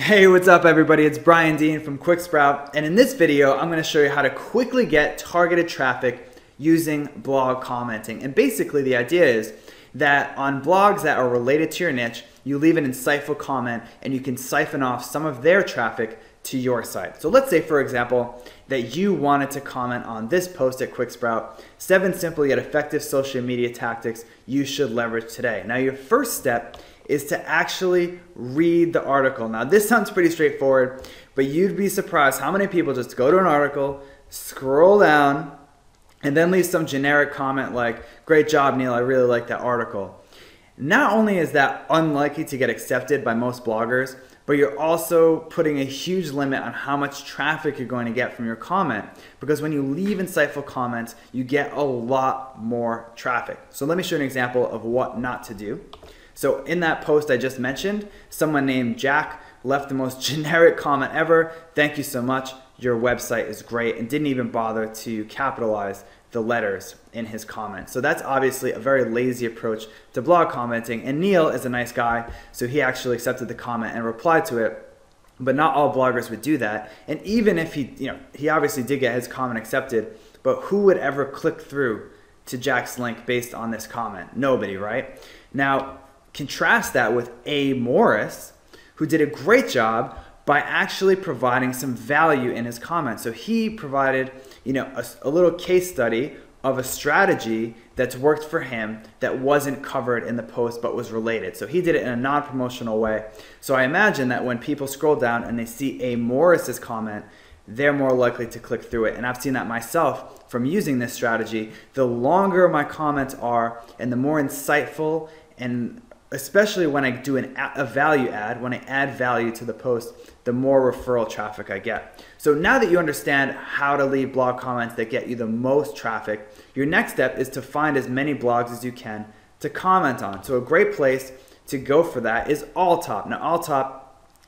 Hey, what's up everybody? It's Brian Dean from QuickSprout, and in this video I'm going to show you how to quickly get targeted traffic using blog commenting. And basically the idea is that on blogs that are related to your niche, you leave an insightful comment and you can siphon off some of their traffic to your site. So let's say, for example, that you wanted to comment on this post at QuickSprout, 7 simple yet effective social media tactics you should leverage today. Now your first step is to actually read the article. Now this sounds pretty straightforward, but you'd be surprised how many people just go to an article, scroll down, and then leave some generic comment like, "Great job, Neil, I really like that article." Not only is that unlikely to get accepted by most bloggers, but you're also putting a huge limit on how much traffic you're going to get from your comment, because when you leave insightful comments, you get a lot more traffic. So let me show you an example of what not to do. So in that post I just mentioned, someone named Jack left the most generic comment ever. "Thank you so much, your website is great," and didn't even bother to capitalize the letters in his comment. So that's obviously a very lazy approach to blog commenting, and Neil is a nice guy, so he actually accepted the comment and replied to it. But not all bloggers would do that, and even if he obviously did get his comment accepted, but who would ever click through to Jack's link based on this comment? Nobody, right? Now contrast that with A. Morris, who did a great job by actually providing some value in his comment. So he provided a little case study of a strategy that's worked for him that wasn't covered in the post but was related. So he did it in a non-promotional way. So I imagine that when people scroll down and they see A. Morris's comment, they're more likely to click through it. And I've seen that myself from using this strategy. The longer my comments are and the more insightful, and especially when I do a value add, when I add value to the post, the more referral traffic I get. So now that you understand how to leave blog comments that get you the most traffic, your next step is to find as many blogs as you can to comment on. So a great place to go for that is Alltop. Now Alltop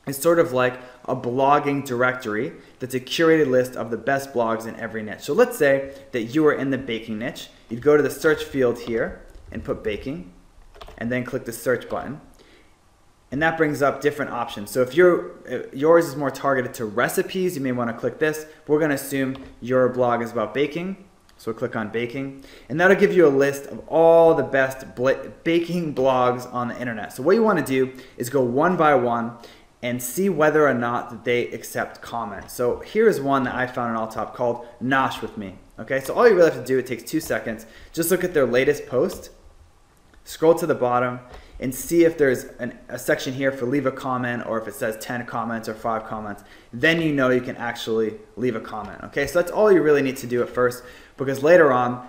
is sort of like a blogging directory that's a curated list of the best blogs in every niche. So let's say that you are in the baking niche. You'd go to the search field here and put baking, and then click the search button, and that brings up different options. So if yours is more targeted to recipes, you may want to click this. We're going to assume your blog is about baking, so we'll click on baking, and that'll give you a list of all the best baking blogs on the internet. So what you want to do is go one by one and see whether or not that they accept comments. So here's one that I found on Alltop called Nosh with Me. Okay, so all you really have to do, it takes 2 seconds, just look at their latest post, scroll to the bottom, and see if there's a section here for leave a comment, or if it says 10 comments or 5 comments. Then you know you can actually leave a comment. Okay, so that's all you really need to do at first, because later on,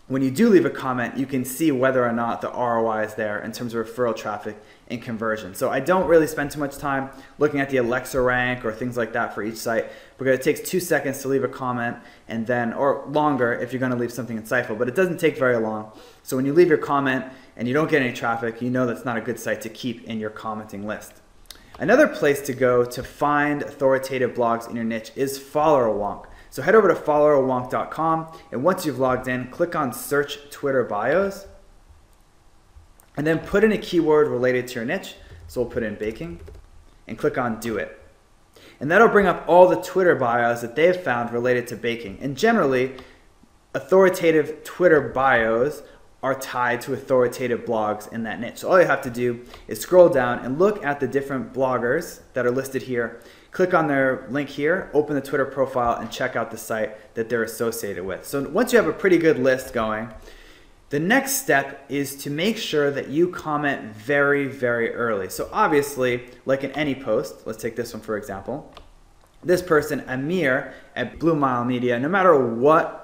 when you do leave a comment, you can see whether or not the ROI is there in terms of referral traffic and conversion. So I don't really spend too much time looking at the Alexa rank or things like that for each site, because it takes 2 seconds to leave a comment, and then, or longer if you're going to leave something insightful, but it doesn't take very long. So when you leave your comment and you don't get any traffic, you know that's not a good site to keep in your commenting list. Another place to go to find authoritative blogs in your niche is FollowerWonk. So head over to followerwonk.com, and once you've logged in, click on Search Twitter Bios, and then put in a keyword related to your niche. So we'll put in baking, and click on Do It. And that'll bring up all the Twitter bios that they've found related to baking. And generally, authoritative Twitter bios are tied to authoritative blogs in that niche. So all you have to do is scroll down and look at the different bloggers that are listed here. Click on their link here, open the Twitter profile, and check out the site that they're associated with. So once you have a pretty good list going, the next step is to make sure that you comment very, very early. So obviously, like in any post, let's take this one for example, this person, Amir at Blue Mile Media, no matter what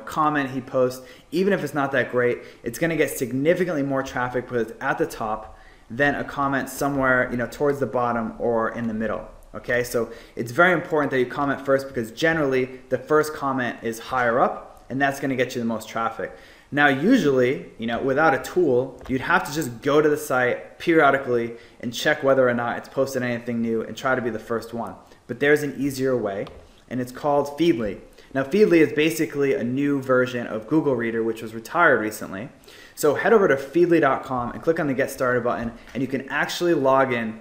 comment he posts, even if it's not that great, it's going to get significantly more traffic because it's at the top than a comment somewhere towards the bottom or in the middle. Okay, so it's very important that you comment first, because generally the first comment is higher up, and that's going to get you the most traffic. Now usually, without a tool, you'd have to just go to the site periodically and check whether or not it's posted anything new and try to be the first one. But there's an easier way, and it's called Feedly. Now Feedly is basically a new version of Google Reader, which was retired recently. So head over to feedly.com and click on the Get Started button, and you can actually log in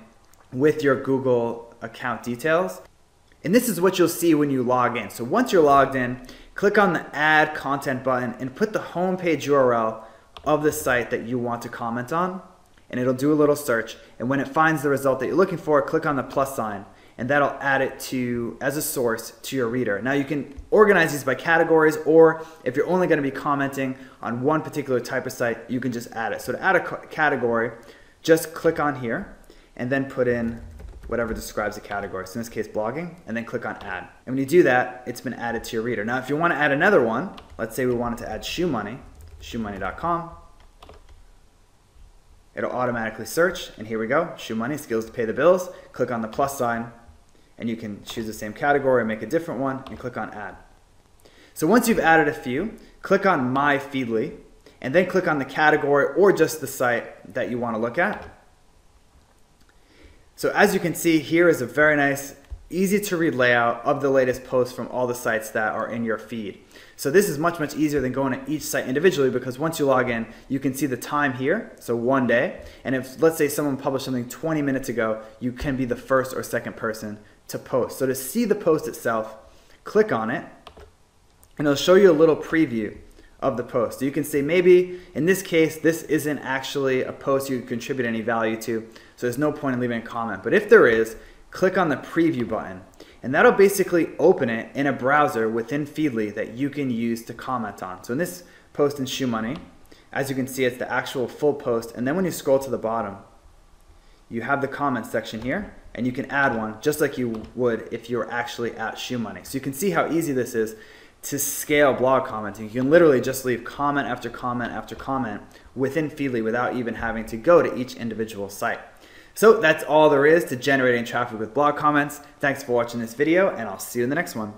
with your Google account details. And this is what you'll see when you log in. So once you're logged in, click on the Add Content button and put the homepage URL of the site that you want to comment on, and it'll do a little search. And when it finds the result that you're looking for, click on the plus sign, and that'll add it to as a source to your reader. Now you can organize these by categories, or if you're only going to be commenting on one particular type of site, you can just add it. So to add a category, just click on here and then put in whatever describes the category. So in this case, blogging, and then click on add. And when you do that, it's been added to your reader. Now if you want to add another one, let's say we wanted to add shoe money, shoemoney.com. It'll automatically search, and here we go, shoe money, skills to pay the bills. Click on the plus sign, and you can choose the same category, make a different one, and click on add. So once you've added a few, click on My Feedly, and then click on the category or just the site that you want to look at. So as you can see, here is a very nice, easy to read layout of the latest posts from all the sites that are in your feed. So this is much easier than going to each site individually, because once you log in, you can see the time here, so 1 day, and if let's say someone published something 20 minutes ago, you can be the first or second person to post. So to see the post itself, click on it, and it'll show you a little preview of the post. So you can say, maybe in this case, this isn't actually a post you contribute any value to, so there's no point in leaving a comment. But if there is, click on the preview button, and that'll basically open it in a browser within Feedly that you can use to comment on. So in this post in Shoe Money, as you can see, it's the actual full post, and then when you scroll to the bottom, you have the comment section here, and you can add one just like you would if you were actually at Shoe Money. So you can see how easy this is to scale blog commenting. You can literally just leave comment after comment after comment within Feedly without even having to go to each individual site. So that's all there is to generating traffic with blog comments. Thanks for watching this video, and I'll see you in the next one.